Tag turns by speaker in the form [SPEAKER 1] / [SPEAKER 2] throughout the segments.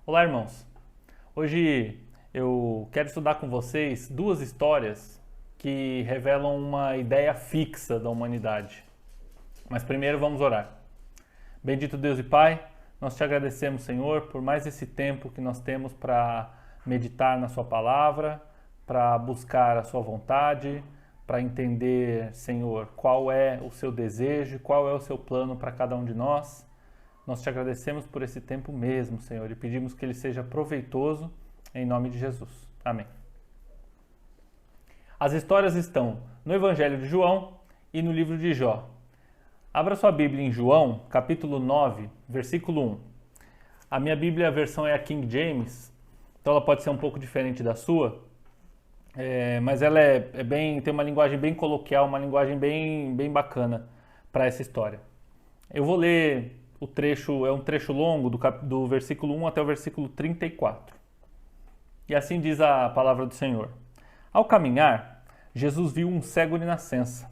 [SPEAKER 1] Olá, irmãos. Hoje eu quero estudar com vocês duas histórias que revelam uma ideia fixa da humanidade. Mas primeiro vamos orar. Bendito Deus e Pai, nós te agradecemos, Senhor, por mais esse tempo que nós temos para meditar na Sua palavra, para buscar a Sua vontade, para entender, Senhor, qual é o Seu desejo, qual é o Seu plano para cada um de nós. Nós te agradecemos por esse tempo mesmo, Senhor, e pedimos que ele seja proveitoso em nome de Jesus. Amém. As histórias estão no Evangelho de João e no livro de Jó. Abra sua Bíblia em João, capítulo 9, versículo 1. A minha Bíblia, a versão é a King James, então ela pode ser um pouco diferente da sua, mas ela tem uma linguagem bem coloquial, uma linguagem bem bacana para essa história. Eu vou ler o trecho, é um trecho longo, do versículo 1 até o versículo 34. E assim diz a palavra do Senhor. Ao caminhar, Jesus viu um cego de nascença.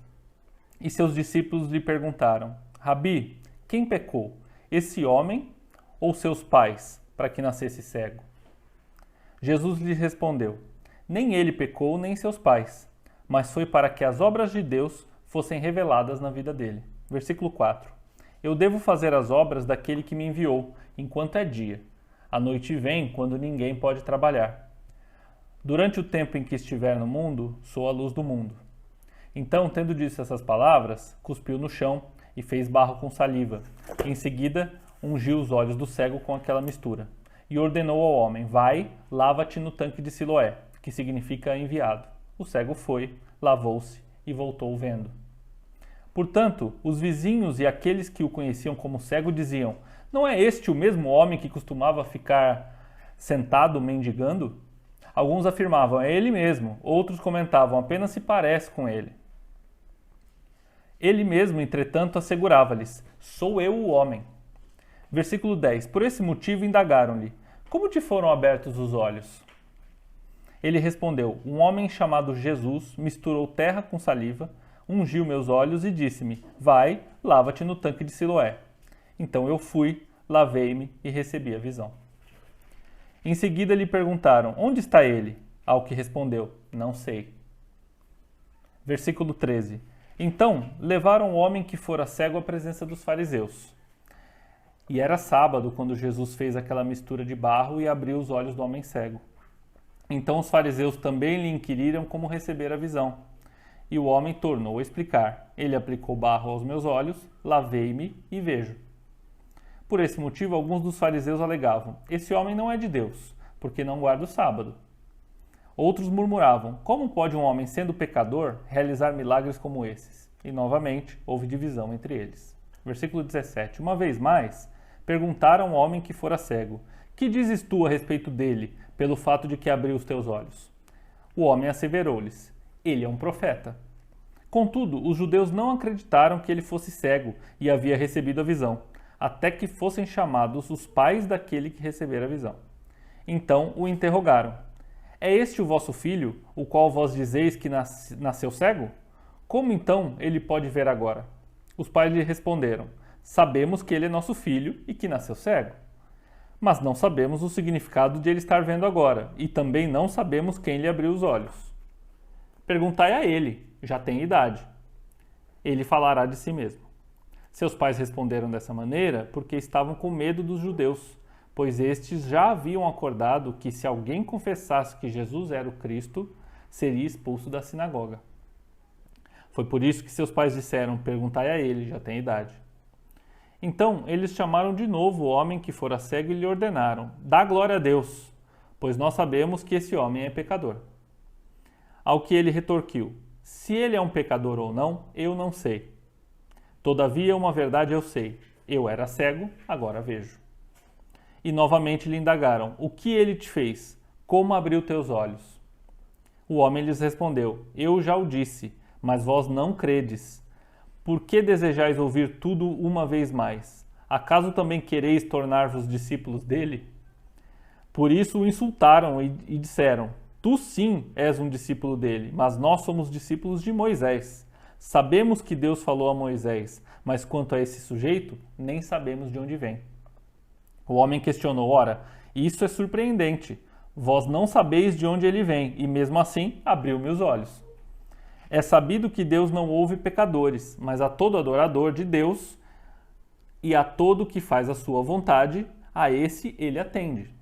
[SPEAKER 1] E seus discípulos lhe perguntaram: Rabi, quem pecou, esse homem ou seus pais, para que nascesse cego? Jesus lhe respondeu: Nem ele pecou, nem seus pais, mas foi para que as obras de Deus fossem reveladas na vida dele. Versículo 4. Eu devo fazer as obras daquele que me enviou, enquanto é dia. A noite vem, quando ninguém pode trabalhar. Durante o tempo em que estiver no mundo, sou a luz do mundo. Então, tendo dito essas palavras, cuspiu no chão e fez barro com saliva. Em seguida, ungiu os olhos do cego com aquela mistura. E ordenou ao homem: Vai, lava-te no tanque de Siloé, que significa enviado. O cego foi, lavou-se e voltou vendo. Portanto, os vizinhos e aqueles que o conheciam como cego diziam: Não é este o mesmo homem que costumava ficar sentado mendigando? Alguns afirmavam: É ele mesmo. Outros comentavam: Apenas se parece com ele. Ele mesmo, entretanto, assegurava-lhes: Sou eu o homem. Versículo 10. Por esse motivo indagaram-lhe: Como te foram abertos os olhos? Ele respondeu: Um homem chamado Jesus misturou terra com saliva, ungiu meus olhos e disse-me: Vai, lava-te no tanque de Siloé. Então eu fui, lavei-me e recebi a visão. Em seguida lhe perguntaram: Onde está ele? Ao que respondeu: Não sei. Versículo 13. Então levaram o homem que fora cego à presença dos fariseus. E era sábado quando Jesus fez aquela mistura de barro e abriu os olhos do homem cego. Então os fariseus também lhe inquiriram como receber a visão. E o homem tornou a explicar: Ele aplicou barro aos meus olhos, lavei-me e vejo. Por esse motivo, alguns dos fariseus alegavam: Esse homem não é de Deus, porque não guarda o sábado. Outros murmuravam: Como pode um homem, sendo pecador, realizar milagres como esses? E novamente houve divisão entre eles. Versículo 17. Uma vez mais, perguntaram ao homem que fora cego: Que dizes tu a respeito dele, pelo fato de que abriu os teus olhos? O homem asseverou-lhes: Ele é um profeta. Contudo, os judeus não acreditaram que ele fosse cego e havia recebido a visão, até que fossem chamados os pais daquele que recebera a visão. Então o interrogaram: É este o vosso filho, o qual vós dizeis que nasceu cego? Como então ele pode ver agora? Os pais lhe responderam: Sabemos que ele é nosso filho e que nasceu cego. Mas não sabemos o significado de ele estar vendo agora, e também não sabemos quem lhe abriu os olhos. Perguntai a ele, já tem idade. Ele falará de si mesmo. Seus pais responderam dessa maneira porque estavam com medo dos judeus, pois estes já haviam acordado que se alguém confessasse que Jesus era o Cristo, seria expulso da sinagoga. Foi por isso que seus pais disseram: Perguntai a ele, já tem idade. Então eles chamaram de novo o homem que fora cego e lhe ordenaram: Dá glória a Deus, pois nós sabemos que esse homem é pecador. Ao que ele retorquiu: Se ele é um pecador ou não, eu não sei. Todavia, uma verdade eu sei: eu era cego, agora vejo. E novamente lhe indagaram: O que ele te fez? Como abriu teus olhos? O homem lhes respondeu: Eu já o disse, mas vós não credes. Por que desejais ouvir tudo uma vez mais? Acaso também quereis tornar-vos discípulos dele? Por isso o insultaram e disseram: Tu sim és um discípulo dele, mas nós somos discípulos de Moisés. Sabemos que Deus falou a Moisés, mas quanto a esse sujeito, nem sabemos de onde vem. O homem questionou: Ora, Isso é surpreendente. Vós não sabeis de onde ele vem, e mesmo assim abriu-me os olhos. É sabido que Deus não ouve pecadores, mas a todo adorador de Deus e a todo que faz a sua vontade, a esse ele atende.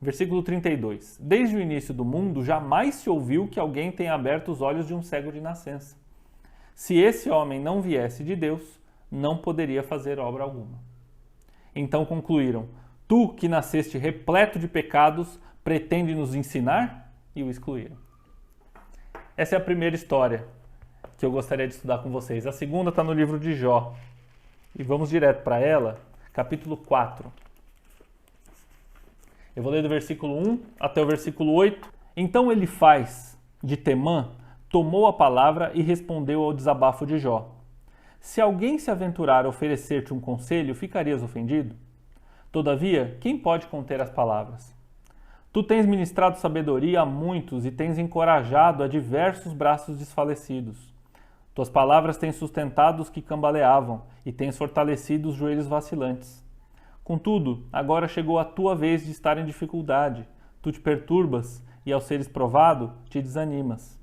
[SPEAKER 1] Versículo 32. Desde o início do mundo, jamais se ouviu que alguém tenha aberto os olhos de um cego de nascença. Se esse homem não viesse de Deus, não poderia fazer obra alguma. Então concluíram: tu que nasceste repleto de pecados, pretende nos ensinar? E o excluíram. Essa é a primeira história que eu gostaria de estudar com vocês. A segunda está no livro de Jó. E vamos direto para ela, capítulo 4. Eu vou ler do versículo 1 até o versículo 8. Então Elifaz, de Temã, tomou a palavra e respondeu ao desabafo de Jó. Se alguém se aventurar a oferecer-te um conselho, ficarias ofendido? Todavia, quem pode conter as palavras? Tu tens ministrado sabedoria a muitos e tens encorajado a diversos braços desfalecidos. Tuas palavras têm sustentado os que cambaleavam e tens fortalecido os joelhos vacilantes. Contudo, agora chegou a tua vez de estar em dificuldade. Tu te perturbas e, ao seres provado, te desanimas.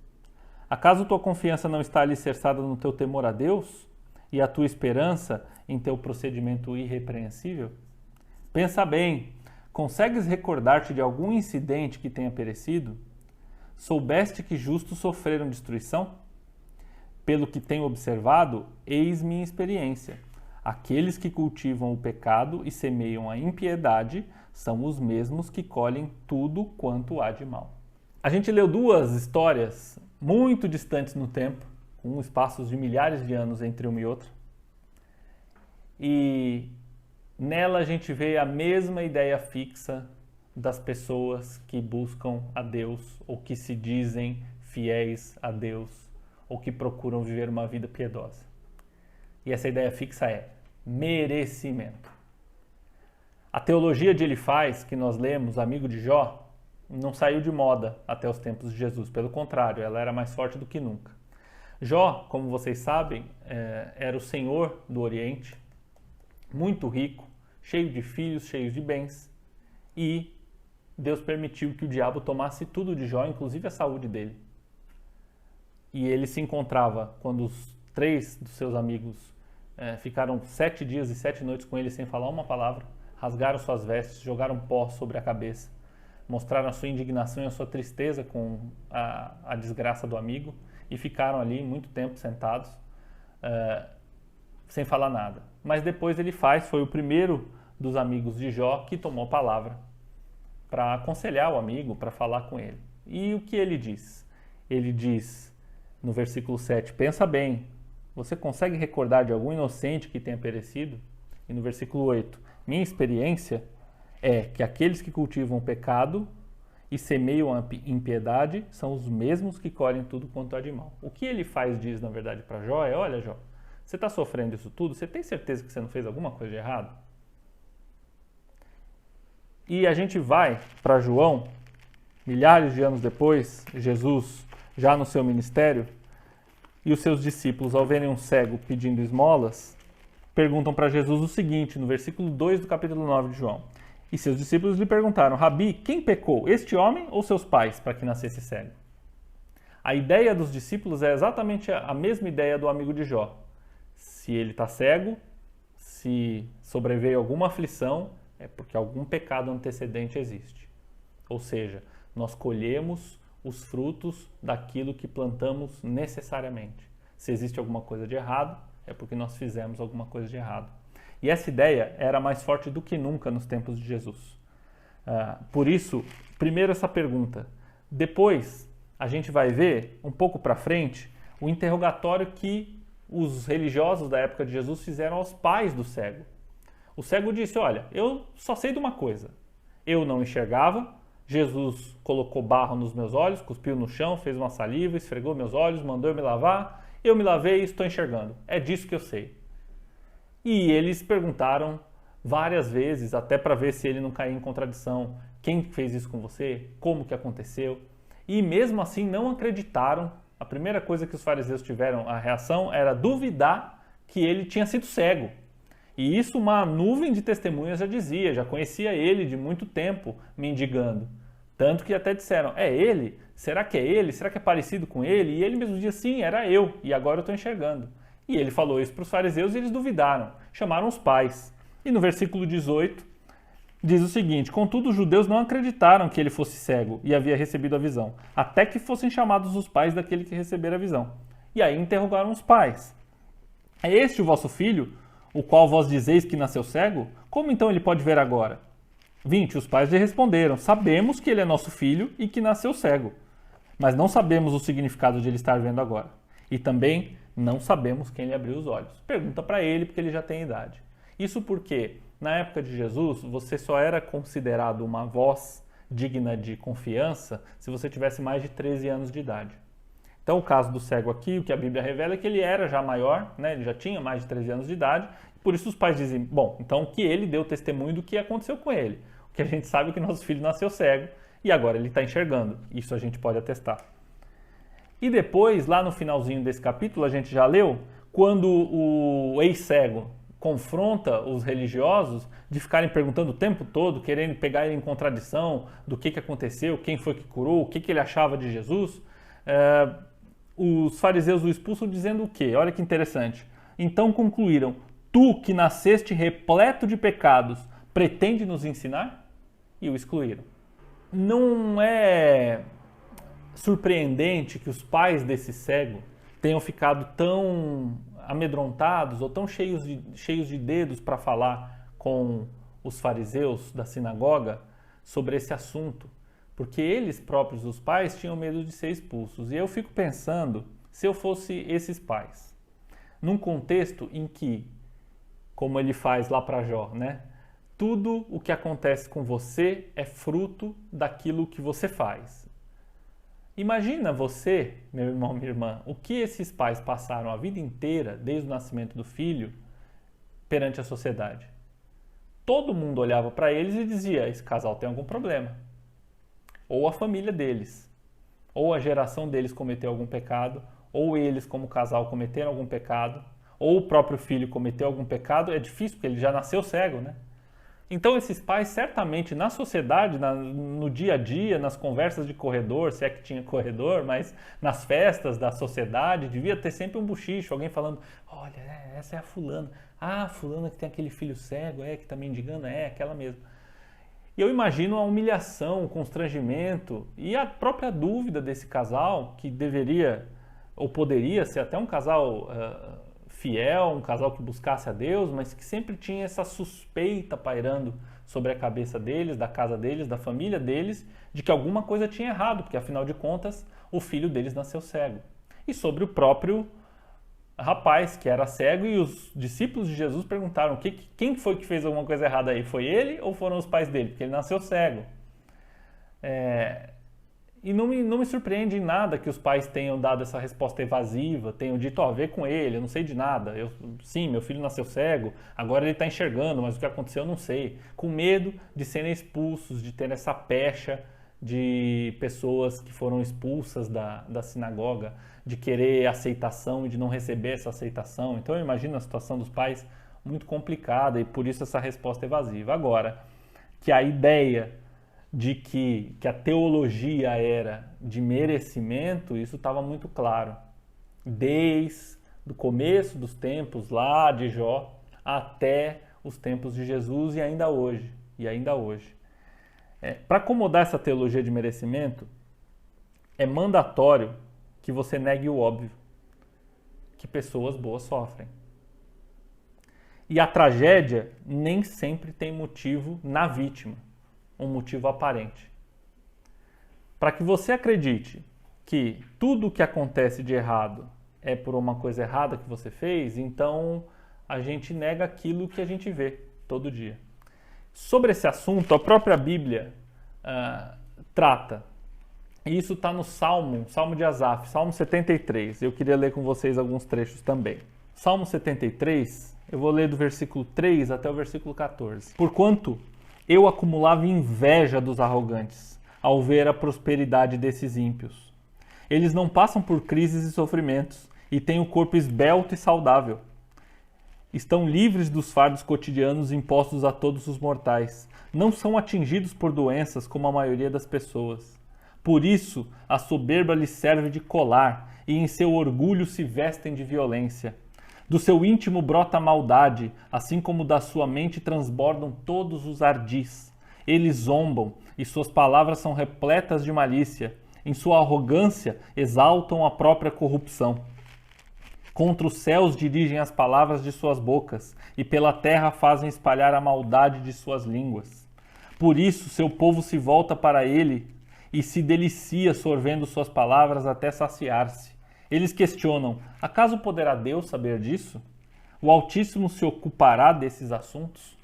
[SPEAKER 1] Acaso tua confiança não está alicerçada no teu temor a Deus e a tua esperança em teu procedimento irrepreensível? Pensa bem, consegues recordar-te de algum incidente que tenha perecido? Soubeste que justos sofreram destruição? Pelo que tenho observado, eis minha experiência. Aqueles que cultivam o pecado e semeiam a impiedade são os mesmos que colhem tudo quanto há de mal. A gente leu duas histórias muito distantes no tempo, com espaços de milhares de anos entre uma e outra. E nela a gente vê a mesma ideia fixa das pessoas que buscam a Deus ou que se dizem fiéis a Deus ou que procuram viver uma vida piedosa. E essa ideia fixa é merecimento. A teologia de Elifaz, que nós lemos, amigo de Jó, não saiu de moda até os tempos de Jesus. Pelo contrário, ela era mais forte do que nunca. Jó, como vocês sabem, era o senhor do Oriente, muito rico, cheio de filhos, cheio de bens, e Deus permitiu que o diabo tomasse tudo de Jó, inclusive a saúde dele. E ele se encontrava, quando os 3 dos seus amigos ficaram 7 dias e 7 noites com ele sem falar uma palavra, rasgaram suas vestes, jogaram pó sobre a cabeça, mostraram a sua indignação e a sua tristeza com a desgraça do amigo e ficaram ali muito tempo sentados, sem falar nada. Mas depois Elifaz foi o primeiro dos amigos de Jó que tomou a palavra para aconselhar o amigo, para falar com ele. E o que ele diz? Ele diz no versículo 7, pensa bem, você consegue recordar de algum inocente que tenha perecido? E no versículo 8, minha experiência é que aqueles que cultivam o pecado e semeiam a impiedade são os mesmos que colhem tudo quanto há de mal. O que ele diz, na verdade, para Jó é, olha Jó, você está sofrendo isso tudo, você tem certeza que você não fez alguma coisa de errado? E a gente vai para João, milhares de anos depois, Jesus já no seu ministério, e os seus discípulos, ao verem um cego pedindo esmolas, perguntam para Jesus o seguinte, no versículo 2 do capítulo 9 de João. E seus discípulos lhe perguntaram, Rabi, quem pecou, este homem ou seus pais, para que nascesse cego? A ideia dos discípulos é exatamente a mesma ideia do amigo de Jó. Se ele está cego, se sobreveio alguma aflição, é porque algum pecado antecedente existe. Ou seja, nós colhemos os frutos daquilo que plantamos necessariamente. Se existe alguma coisa de errado, é porque nós fizemos alguma coisa de errado. E essa ideia era mais forte do que nunca nos tempos de Jesus. Por isso, primeiro essa pergunta. Depois, a gente vai ver, um pouco para frente, o interrogatório que os religiosos da época de Jesus fizeram aos pais do cego. O cego disse, olha, eu só sei de uma coisa. Eu não enxergava, Jesus colocou barro nos meus olhos, cuspiu no chão, fez uma saliva, esfregou meus olhos, mandou eu me lavar, eu me lavei e estou enxergando. É disso que eu sei. E eles perguntaram várias vezes, até para ver se ele não caía em contradição. Quem fez isso com você? Como que aconteceu? E mesmo assim não acreditaram. A primeira coisa que os fariseus tiveram a reação era duvidar que ele tinha sido cego. E isso uma nuvem de testemunhas já dizia, já conhecia ele de muito tempo mendigando. Tanto que até disseram, é ele? Será que é ele? Será que é parecido com ele? E ele mesmo dizia, sim, era eu, e agora eu estou enxergando. E ele falou isso para os fariseus e eles duvidaram, chamaram os pais. E no versículo 18 diz o seguinte, contudo os judeus não acreditaram que ele fosse cego e havia recebido a visão, até que fossem chamados os pais daquele que recebera a visão. E aí interrogaram os pais. É este o vosso filho, o qual vós dizeis que nasceu cego? Como então ele pode ver agora? 20. Os pais lhe responderam, sabemos que ele é nosso filho e que nasceu cego, mas não sabemos o significado de ele estar vendo agora. E também não sabemos quem lhe abriu os olhos. Pergunta para ele, porque ele já tem idade. Isso porque, na época de Jesus, você só era considerado uma voz digna de confiança se você tivesse mais de 13 anos de idade. Então, o caso do cego aqui, o que a Bíblia revela é que ele era já maior, né? Ele já tinha mais de 13 anos de idade, por isso os pais dizem, bom, então que ele deu testemunho do que aconteceu com ele. O que a gente sabe é que nosso filho nasceu cego e agora ele está enxergando. Isso a gente pode atestar. E depois, lá no finalzinho desse capítulo, a gente já leu, quando o ex-cego confronta os religiosos de ficarem perguntando o tempo todo, querendo pegar ele em contradição do que aconteceu, quem foi que curou, o que ele achava de Jesus, os fariseus o expulsam dizendo o quê? Olha que interessante. Então concluíram, tu que nasceste repleto de pecados, pretende nos ensinar? E o excluíram. Não é surpreendente que os pais desse cego tenham ficado tão amedrontados ou tão cheios de dedos para falar com os fariseus da sinagoga sobre esse assunto, porque eles próprios, os pais, tinham medo de ser expulsos. E eu fico pensando, se eu fosse esses pais, num contexto em que, como ele faz lá para Jó, né? Tudo o que acontece com você é fruto daquilo que você faz. Imagina você, meu irmão, minha irmã, o que esses pais passaram a vida inteira, desde o nascimento do filho, perante a sociedade. Todo mundo olhava para eles e dizia, esse casal tem algum problema. Ou a família deles, ou a geração deles cometeu algum pecado, ou eles como casal cometeram algum pecado, ou o próprio filho cometeu algum pecado. É difícil porque ele já nasceu cego, né? Então esses pais certamente na sociedade, no dia a dia, nas conversas de corredor, se é que tinha corredor, mas nas festas da sociedade, devia ter sempre um bochicho, alguém falando, olha, essa é a fulana. Ah, a fulana que tem aquele filho cego, que tá mendigando, aquela mesmo. E eu imagino a humilhação, o constrangimento e a própria dúvida desse casal, que deveria ou poderia ser até um casal fiel, um casal que buscasse a Deus, mas que sempre tinha essa suspeita pairando sobre a cabeça deles, da casa deles, da família deles, de que alguma coisa tinha errado, porque afinal de contas o filho deles nasceu cego. E sobre o próprio rapaz que era cego, e os discípulos de Jesus perguntaram, quem foi que fez alguma coisa errada aí? Foi ele ou foram os pais dele? Porque ele nasceu cego. E não me surpreende em nada que os pais tenham dado essa resposta evasiva, tenham dito, vê com ele, eu não sei de nada. Sim, meu filho nasceu cego, agora ele está enxergando, mas o que aconteceu eu não sei. Com medo de serem expulsos, de ter essa pecha de pessoas que foram expulsas da sinagoga, de querer aceitação e de não receber essa aceitação. Então eu imagino a situação dos pais muito complicada e por isso essa resposta evasiva. Agora, que a ideia de que a teologia era de merecimento, isso estava muito claro. Desde o começo dos tempos lá de Jó até os tempos de Jesus e ainda hoje. Para acomodar essa teologia de merecimento, é mandatório que você negue o óbvio, que pessoas boas sofrem. E a tragédia nem sempre tem motivo na vítima, um motivo aparente. Para que você acredite que tudo o que acontece de errado é por uma coisa errada que você fez, então a gente nega aquilo que a gente vê todo dia. Sobre esse assunto, a própria Bíblia trata. E isso está no Salmo de Asaf, Salmo 73. Eu queria ler com vocês alguns trechos também. Salmo 73, eu vou ler do versículo 3 até o versículo 14. Porquanto eu acumulava inveja dos arrogantes, ao ver a prosperidade desses ímpios. Eles não passam por crises e sofrimentos, e têm o corpo esbelto e saudável. Estão livres dos fardos cotidianos impostos a todos os mortais. Não são atingidos por doenças como a maioria das pessoas. Por isso, a soberba lhes serve de colar e em seu orgulho se vestem de violência. Do seu íntimo brota a maldade, assim como da sua mente transbordam todos os ardis. Eles zombam e suas palavras são repletas de malícia. Em sua arrogância exaltam a própria corrupção. Contra os céus dirigem as palavras de suas bocas, e pela terra fazem espalhar a maldade de suas línguas. Por isso seu povo se volta para ele e se delicia sorvendo suas palavras até saciar-se. Eles questionam: acaso poderá Deus saber disso? O Altíssimo se ocupará desses assuntos?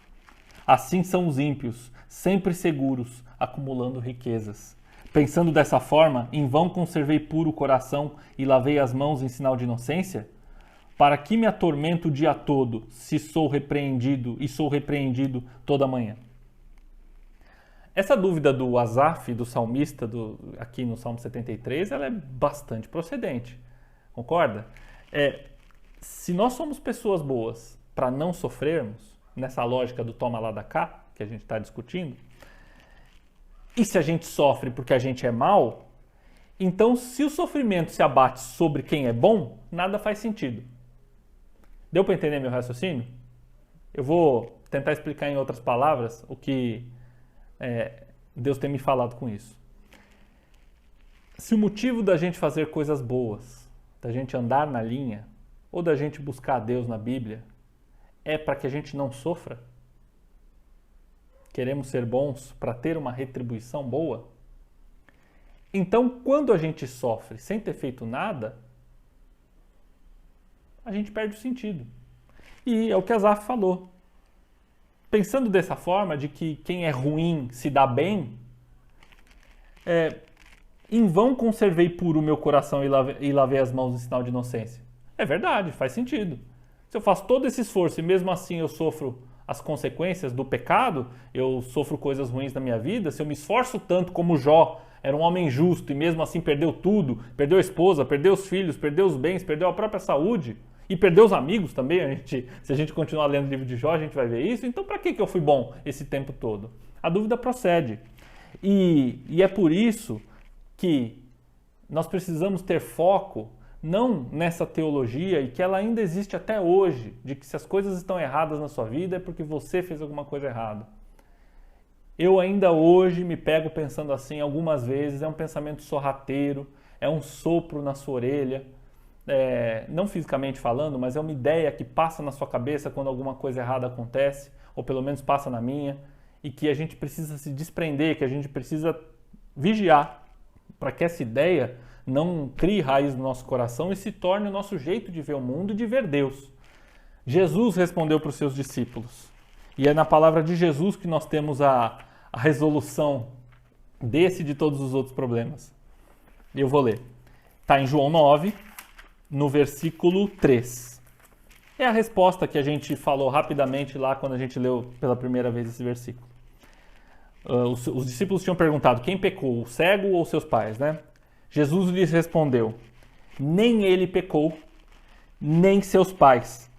[SPEAKER 1] Assim são os ímpios, sempre seguros, acumulando riquezas. Pensando dessa forma, em vão conservei puro o coração e lavei as mãos em sinal de inocência? Para que me atormento o dia todo, se sou repreendido e sou repreendido toda manhã? Essa dúvida do Asaf, do salmista, aqui no Salmo 73, ela é bastante procedente. Concorda? Se nós somos pessoas boas para não sofrermos, nessa lógica do toma lá da cá, que a gente está discutindo, e se a gente sofre porque a gente é mal, então se o sofrimento se abate sobre quem é bom, nada faz sentido. Deu para entender meu raciocínio? Eu vou tentar explicar em outras palavras o que Deus tem me falado com isso. Se o motivo da gente fazer coisas boas, da gente andar na linha, ou da gente buscar a Deus na Bíblia, é para que a gente não sofra? Queremos ser bons para ter uma retribuição boa? Então, quando a gente sofre sem ter feito nada, a gente perde o sentido. E é o que Asaf falou. Pensando dessa forma, de que quem é ruim se dá bem, em vão conservei puro o meu coração e lavei as mãos em sinal de inocência. É verdade, faz sentido. Se eu faço todo esse esforço e mesmo assim eu sofro as consequências do pecado, eu sofro coisas ruins na minha vida, se eu me esforço tanto como Jó, era um homem justo e mesmo assim perdeu tudo, perdeu a esposa, perdeu os filhos, perdeu os bens, perdeu a própria saúde e perdeu os amigos também, se a gente continuar lendo o livro de Jó, a gente vai ver isso. Então para que eu fui bom esse tempo todo? A dúvida procede. E é por isso que nós precisamos ter foco não nessa teologia, e que ela ainda existe até hoje, de que se as coisas estão erradas na sua vida é porque você fez alguma coisa errada. Eu ainda hoje me pego pensando assim algumas vezes, é um pensamento sorrateiro, é um sopro na sua orelha, não fisicamente falando, mas é uma ideia que passa na sua cabeça quando alguma coisa errada acontece, ou pelo menos passa na minha, e que a gente precisa se desprender, que a gente precisa vigiar para que essa ideia não crie raiz no nosso coração e se torne o nosso jeito de ver o mundo e de ver Deus. Jesus respondeu para os seus discípulos. E é na palavra de Jesus que nós temos a resolução desse e de todos os outros problemas. Eu vou ler. Está em João 9, no versículo 3. É a resposta que a gente falou rapidamente lá quando a gente leu pela primeira vez esse versículo. Os discípulos tinham perguntado: quem pecou, o cego ou seus pais, né? Jesus lhes respondeu: nem ele pecou, nem seus pais,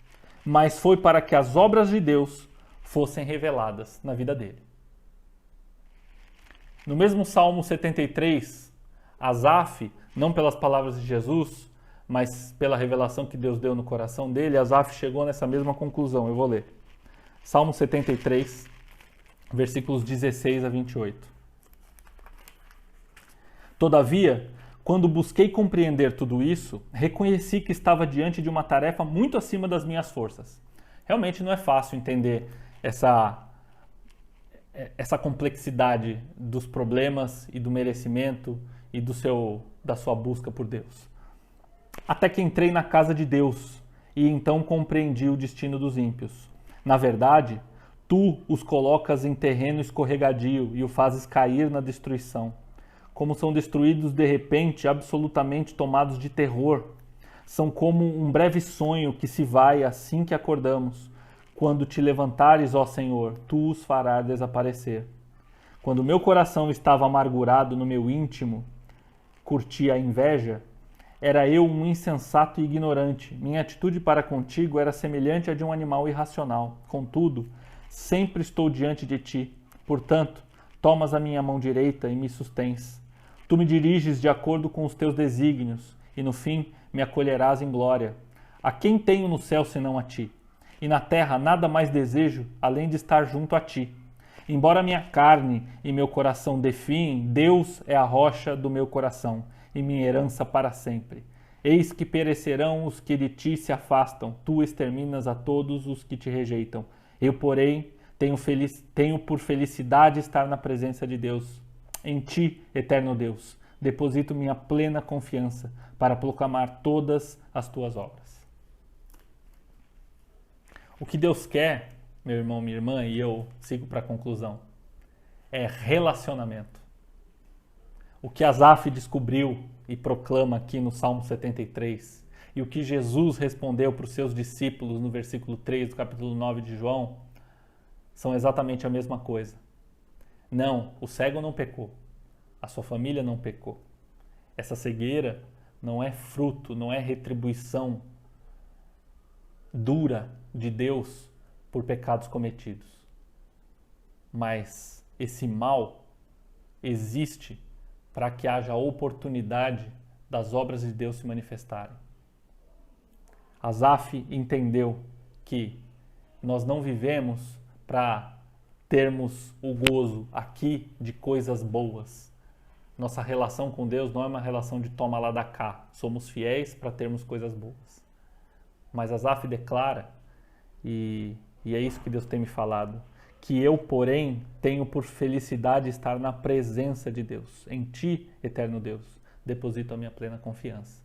[SPEAKER 1] mas foi para que as obras de Deus fossem reveladas na vida dele. No mesmo Salmo 73, Asaf, não pelas palavras de Jesus, mas pela revelação que Deus deu no coração dele, Asaf chegou nessa mesma conclusão. Eu vou ler. Salmo 73, versículos 16 a 28. Todavia, quando busquei compreender tudo isso, reconheci que estava diante de uma tarefa muito acima das minhas forças. Realmente não é fácil entender essa complexidade dos problemas e do merecimento e da sua busca por Deus. Até que entrei na casa de Deus e então compreendi o destino dos ímpios. Na verdade, tu os colocas em terreno escorregadio e o fazes cair na destruição. Como são destruídos de repente, absolutamente tomados de terror. São como um breve sonho que se vai assim que acordamos. Quando te levantares, ó Senhor, tu os farás desaparecer. Quando meu coração estava amargurado no meu íntimo, curtia a inveja, Era eu um insensato e ignorante. Minha atitude para contigo era semelhante à de um animal irracional. Contudo, sempre estou diante de ti. Portanto, tomas a minha mão direita e me sustens. Tu me diriges de acordo com os teus desígnios, e no fim me acolherás em glória. A quem tenho no céu senão a ti? E na terra nada mais desejo além de estar junto a ti. Embora minha carne e meu coração defiem, Deus é a rocha do meu coração e minha herança para sempre. Eis que perecerão os que de ti se afastam, tu exterminas a todos os que te rejeitam. Eu, porém, tenho por felicidade estar na presença de Deus. Em ti, eterno Deus, deposito minha plena confiança para proclamar todas as tuas obras. O que Deus quer, meu irmão, minha irmã, e eu sigo para a conclusão, é relacionamento. O que Asaf descobriu e proclama aqui no Salmo 73, e o que Jesus respondeu para os seus discípulos no versículo 3 do capítulo 9 de João, são exatamente a mesma coisa. Não, o cego não pecou, a sua família não pecou. Essa cegueira não é fruto, não é retribuição dura de Deus por pecados cometidos. Mas esse mal existe para que haja oportunidade das obras de Deus se manifestarem. Asaf entendeu que nós não vivemos para termos o gozo aqui de coisas boas. Nossa relação com Deus não é uma relação de toma lá da cá. Somos fiéis para termos coisas boas. Mas Asaf declara, e é isso que Deus tem me falado, que eu, porém, tenho por felicidade estar na presença de Deus. Em ti, eterno Deus, deposito a minha plena confiança.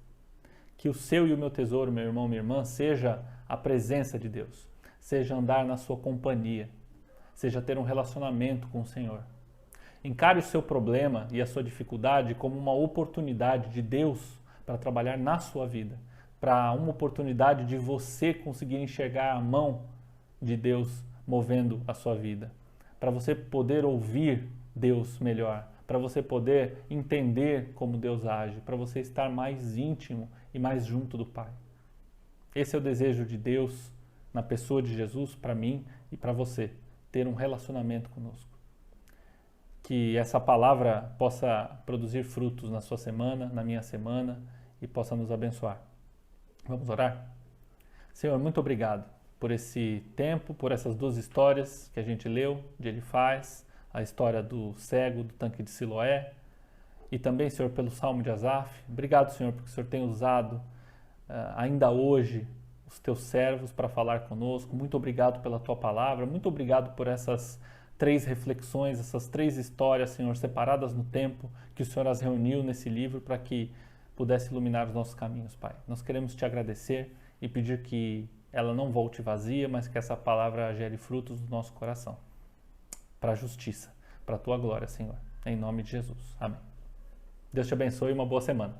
[SPEAKER 1] Que o seu e o meu tesouro, meu irmão, minha irmã, seja a presença de Deus, seja andar na sua companhia, seja ter um relacionamento com o Senhor. Encare o seu problema e a sua dificuldade como uma oportunidade de Deus para trabalhar na sua vida, para uma oportunidade de você conseguir enxergar a mão de Deus movendo a sua vida, para você poder ouvir Deus melhor, para você poder entender como Deus age, para você estar mais íntimo e mais junto do Pai. Esse é o desejo de Deus na pessoa de Jesus para mim e para você, ter um relacionamento conosco. Que essa palavra possa produzir frutos na sua semana, na minha semana e possa nos abençoar. Vamos orar? Senhor, muito obrigado por esse tempo, por essas duas histórias que a gente leu de Elifaz, a história do cego do tanque de Siloé e também, Senhor, pelo Salmo de Asaf. Obrigado, Senhor, porque o Senhor tem usado ainda hoje os teus servos para falar conosco. Muito obrigado pela tua palavra, muito obrigado por essas 3 reflexões, essas 3 histórias, Senhor, separadas no tempo, que o Senhor as reuniu nesse livro para que pudesse iluminar os nossos caminhos, Pai. Nós queremos te agradecer e pedir que ela não volte vazia, mas que essa palavra gere frutos no nosso coração, para a justiça, para a tua glória, Senhor. Em nome de Jesus. Amém. Deus te abençoe e uma boa semana.